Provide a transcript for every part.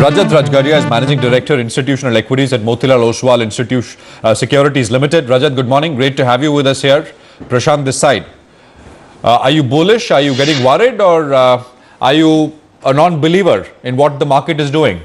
Rajat Rajgaria is Managing Director, Institutional Equities at Motilal Oswal Securities Limited. Rajat, good morning. Great to have you with us here. Prashant this side. Are you bullish? Are you getting worried? Or are you a non-believer in what the market is doing?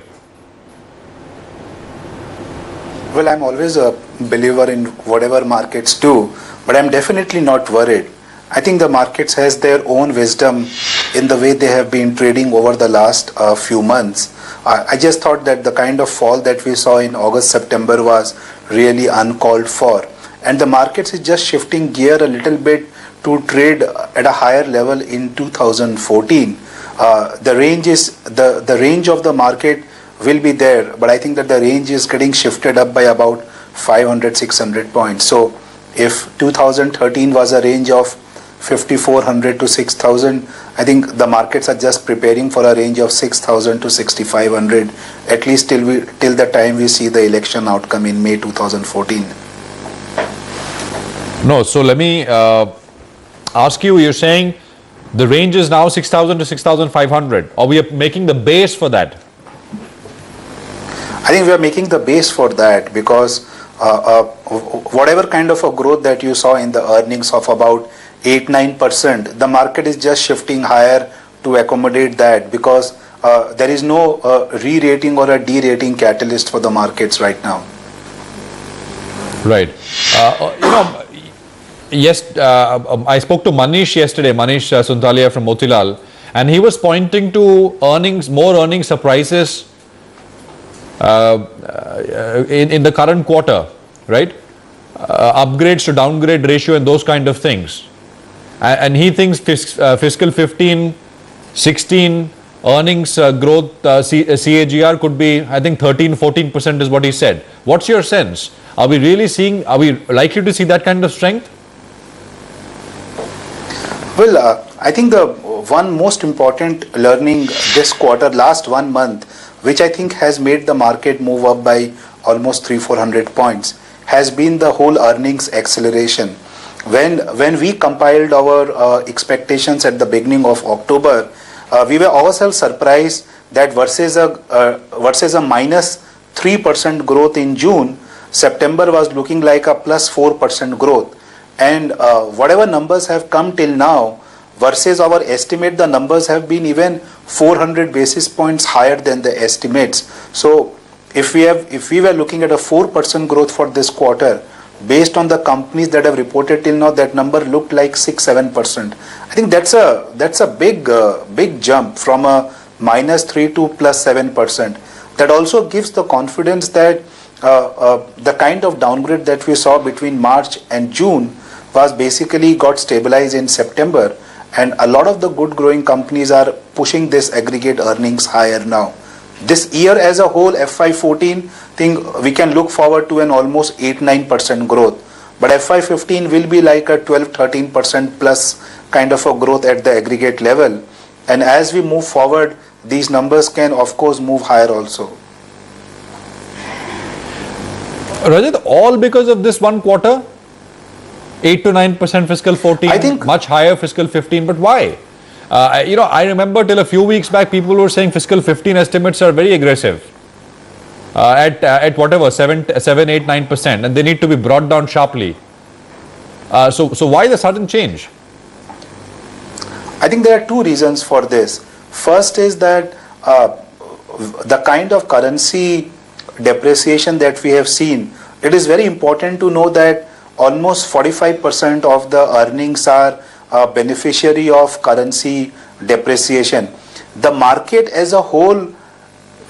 Well, I'm always a believer in whatever markets do, but I'm definitely not worried. I think the markets has their own wisdom in the way they have been trading over the last few months. I just thought that the kind of fall that we saw in August, September was really uncalled for. And the markets is just shifting gear a little bit to trade at a higher level in 2014. The range of the market will be there, but I think that the range is getting shifted up by about 500-600 points. So if 2013 was a range of 5,400 to 6,000, I think the markets are just preparing for a range of 6,000 to 6,500, at least till the time we see the election outcome in May 2014. No, so let me ask you, you're saying the range is now 6,000 to 6,500, or we are making the base for that? I think we are making the base for that because whatever kind of a growth that you saw in the earnings of about 8-9%, the market is just shifting higher to accommodate that because there is no re-rating or a de-rating catalyst for the markets right now. Right. Yes, I spoke to Manish yesterday, Manish Suntalia from Motilal, and he was pointing to more earnings surprises in the current quarter, right? Upgrades to downgrade ratio and those kind of things. And he thinks fiscal 15, 16 earnings growth CAGR could be, I think 13-14% is what he said. What's your sense? Are we likely to see that kind of strength? Well, I think the one most important learning this quarter, last 1 month, which I think has made the market move up by almost 300-400 points, has been the whole earnings acceleration. When we compiled our expectations at the beginning of October, we were ourselves surprised that versus a minus 3% growth in June, September was looking like a plus 4% growth. And whatever numbers have come till now, versus our estimate, the numbers have been even 400 basis points higher than the estimates. So if we were looking at a 4% growth for this quarter, based on the companies that have reported till now, that number looked like 6-7%. I think that's a big jump from a minus 3 to plus 7%. That also gives the confidence that the kind of downgrade that we saw between March and June was basically got stabilized in September, and a lot of the good growing companies are pushing this aggregate earnings higher now. This year as a whole, FY14, think we can look forward to an almost 8-9% growth. But FY15 will be like a 12-13% plus kind of a growth at the aggregate level. And as we move forward, these numbers can of course move higher also. Rajat, all because of this one quarter? 8 to 9% fiscal 14, I think much higher fiscal 15, but why? I remember till a few weeks back, people were saying fiscal 15 estimates are very aggressive at whatever 7, 8, 9%, and they need to be brought down sharply. So why the sudden change? I think there are two reasons for this. First is that the kind of currency depreciation that we have seen, it is very important to know that almost 45% of the earnings are beneficiary of currency depreciation. The market as a whole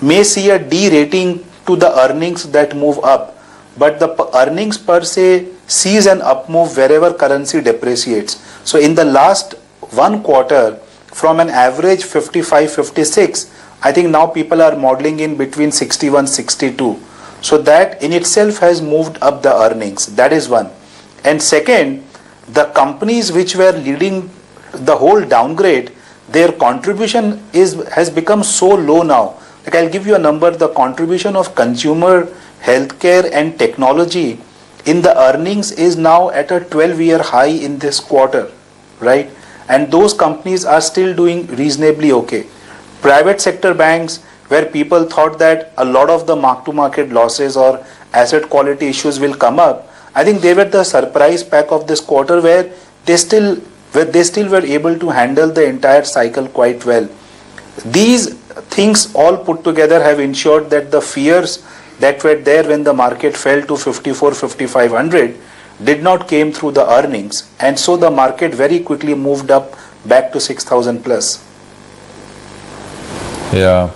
may see a de-rating to the earnings that move up, but the earnings per se sees an up move wherever currency depreciates. So in the last one quarter, from an average 55-56, I think now people are modeling in between 61-62. So that in itself has moved up the earnings. That is one. And second, the companies which were leading the whole downgrade, their contribution has become so low now. Like I'll give you a number, the contribution of consumer, healthcare and technology in the earnings is now at a 12-year high in this quarter, right? And those companies are still doing reasonably okay. Private sector banks, where people thought that a lot of the mark-to-market losses or asset quality issues will come up, I think they were the surprise pack of this quarter, where they still were able to handle the entire cycle quite well. These things all put together have ensured that the fears that were there when the market fell to 54, 5500 did not came through the earnings, and so the market very quickly moved up back to 6,000 plus. Yeah.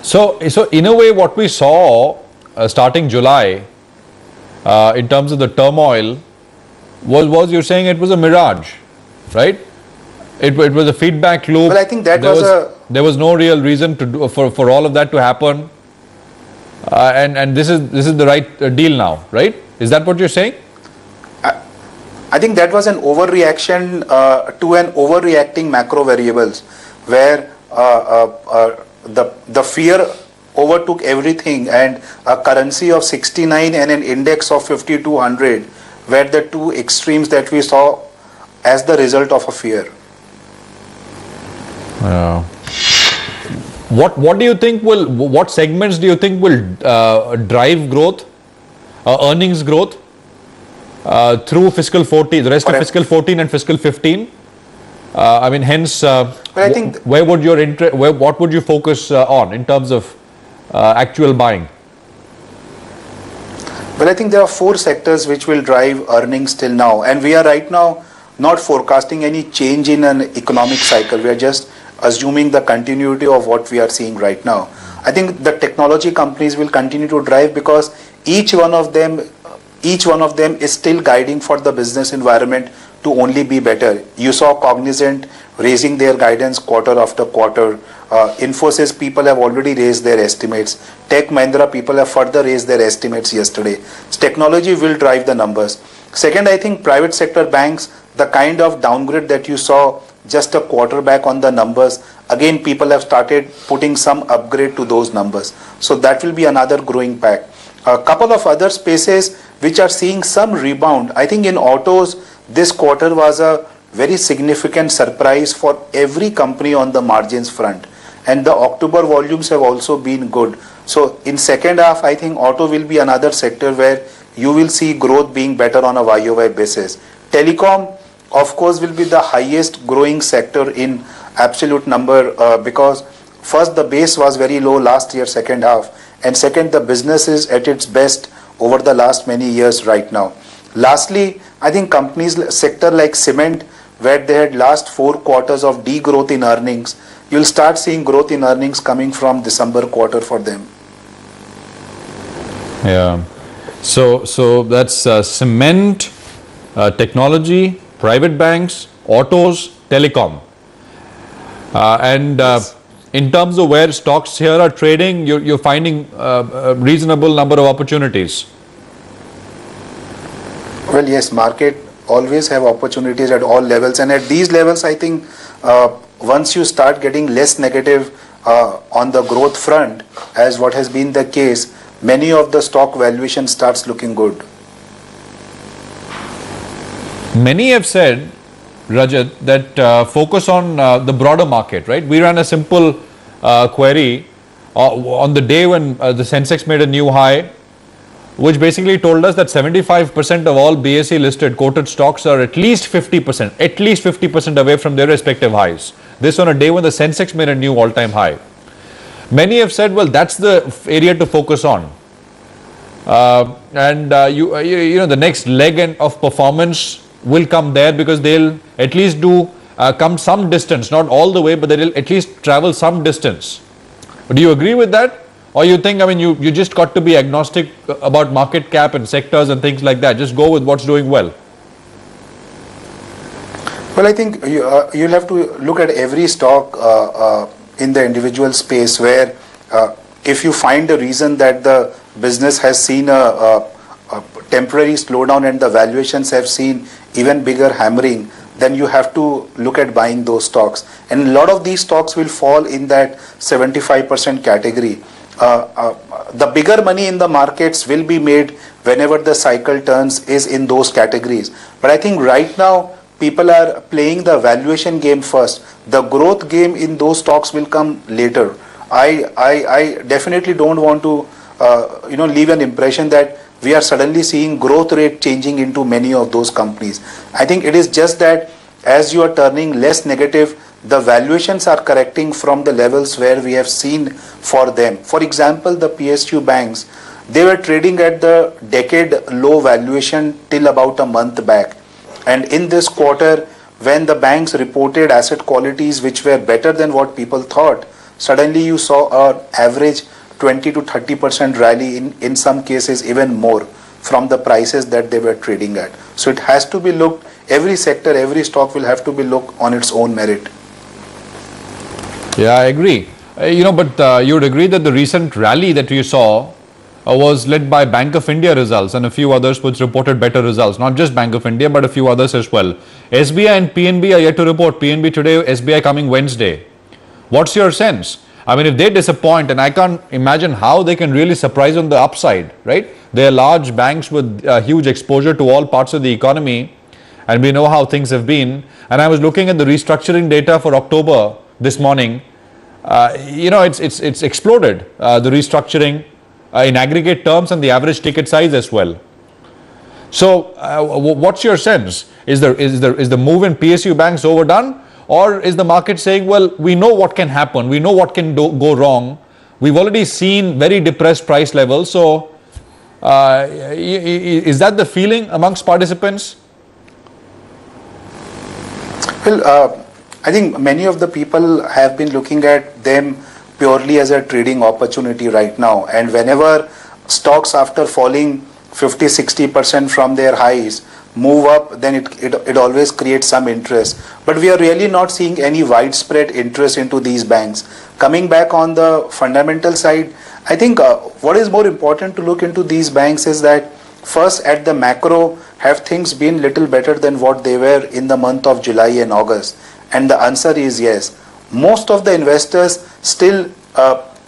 So in a way, what we saw starting July in terms of the turmoil was you're saying it was a mirage, right? It was a feedback loop. Well, I think that there was no real reason to do for all of that to happen, and this is the right deal now, right? Is that what you're saying? I think that was an overreaction to an overreacting macro variables, where the fear overtook everything, and a currency of 69 and an index of 5200 were the two extremes that we saw as the result of a fear. What do you think what segments do you think will drive growth, earnings growth through fiscal 14, the rest of fiscal 14 and fiscal 15? I mean, hence, I think where would your what would you focus on in terms of actual buying? Well, I think there are four sectors which will drive earnings till now, and we are right now not forecasting any change in an economic cycle. We are just assuming the continuity of what we are seeing right now. I think the technology companies will continue to drive, because each one of them is still guiding for the business environment to only be better. You saw Cognizant raising their guidance quarter after quarter. Infosys people have already raised their estimates. Tech Mahindra people have further raised their estimates yesterday. Technology will drive the numbers. Second, I think private sector banks, the kind of downgrade that you saw just a quarter back on the numbers, again people have started putting some upgrade to those numbers. So that will be another growing pack. A couple of other spaces which are seeing some rebound. I think in autos, this quarter was a very significant surprise for every company on the margins front, and the October volumes have also been good. So in second half, I think auto will be another sector where you will see growth being better on a YOY basis. Telecom, of course, will be the highest growing sector in absolute number, because first the base was very low last year second half, and second the business is at its best over the last many years right now. Lastly, I think companies sector like cement, where they had last 4 quarters of degrowth in earnings, you'll start seeing growth in earnings coming from December quarter for them. Yeah. So that's cement, technology, private banks, autos, telecom, and Yes. In terms of where stocks here are trading, you're finding a reasonable number of opportunities. Well, yes, market always have opportunities at all levels, and at these levels, I think once you start getting less negative on the growth front, as what has been the case, many of the stock valuation starts looking good. Many have said, Rajat, that focus on the broader market, right? We ran a simple query on the day when the Sensex made a new high, which basically told us that 75% of all BSE listed quoted stocks are at least 50% away from their respective highs. This on a day when the Sensex made a new all-time high. Many have said, well, that's the area to focus on. You know, the next leg of performance will come there, because they'll at least come some distance, not all the way, but they'll at least travel some distance. Do you agree with that? Or you think, I mean, you just got to be agnostic about market cap and sectors and things like that, just go with what's doing well? Well, I think you'll have to look at every stock in the individual space, where if you find a reason that the business has seen a temporary slowdown and the valuations have seen even bigger hammering, then you have to look at buying those stocks. And a lot of these stocks will fall in that 75% category. The bigger money in the markets will be made whenever the cycle turns is in those categories. But I think right now people are playing the valuation game first. The growth game in those stocks will come later. I definitely don't want to leave an impression that we are suddenly seeing growth rate changing into many of those companies. I think it is just that as you are turning less negative, the valuations are correcting from the levels where we have seen for them. For example, the PSU banks, they were trading at the decade low valuation till about a month back. And in this quarter, when the banks reported asset qualities which were better than what people thought, suddenly you saw an average 20 to 30% rally, in some cases even more, from the prices that they were trading at. So it has to be looked, every sector, every stock will have to be looked on its own merit. Yeah, I agree. But you would agree that the recent rally that you saw was led by Bank of India results and a few others which reported better results. Not just Bank of India, but a few others as well. SBI and PNB are yet to report. PNB today, SBI coming Wednesday. What's your sense? I mean, if they disappoint, and I can't imagine how they can really surprise on the upside, right? They are large banks with huge exposure to all parts of the economy, and we know how things have been. And I was looking at the restructuring data for October this morning. It's exploded, the restructuring in aggregate terms and the average ticket size as well. So, what's your sense? Is the move in PSU banks overdone? Or is the market saying, well, we know what can happen, we know what can go wrong, we've already seen very depressed price levels, so is that the feeling amongst participants? Well, I think many of the people have been looking at them purely as a trading opportunity right now, and whenever stocks after falling 50-60% from their highs move up, then it always creates some interest. But we are really not seeing any widespread interest into these banks. Coming back on the fundamental side, I think what is more important to look into these banks is that first, at the macro, have things been little better than what they were in the month of July and August? And the answer is yes. Most of the investors still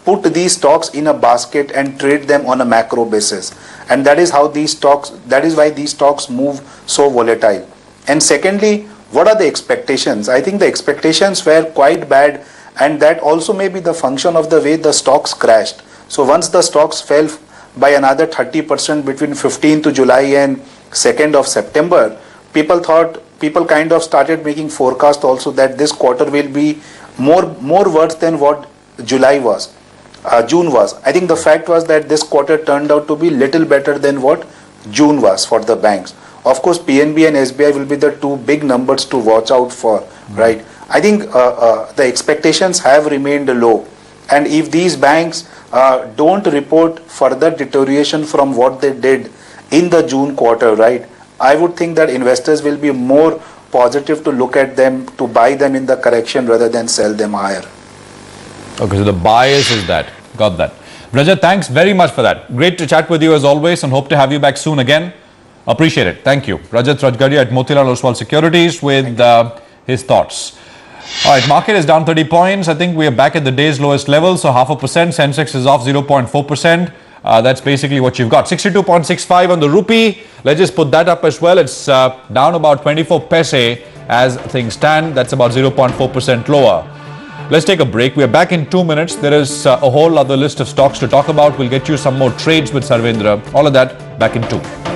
put these stocks in a basket and trade them on a macro basis. And that is how that is why these stocks move so volatile. And secondly, what are the expectations? I think the expectations were quite bad, and that also may be the function of the way the stocks crashed. So once the stocks fell by another 30% between 15th of July and 2nd of September, people kind of started making forecast also that this quarter will be more worse than what June was. I think the fact was that this quarter turned out to be little better than what June was for the banks. Of course, PNB and SBI will be the two big numbers to watch out for, right? I think the expectations have remained low, and if these banks don't report further deterioration from what they did in the June quarter, right, I would think that investors will be more positive to look at them, to buy them in the correction rather than sell them higher. Okay, so the bias is that. Got that. Rajat, thanks very much for that. Great to chat with you as always, and hope to have you back soon again. Appreciate it. Thank you. Rajat Rajgaria at Motilal Oswal Securities with his thoughts. All right, market is down 30 points. I think we are back at the day's lowest level, so 0.5%. Sensex is off 0.4%. That's basically what you've got. 62.65 on the rupee. Let's just put that up as well. It's down about 24 paise as things stand. That's about 0.4% lower. Let's take a break. We are back in 2 minutes. There is a whole other list of stocks to talk about. We'll get you some more trades with Sarvendra. All of that back in 2.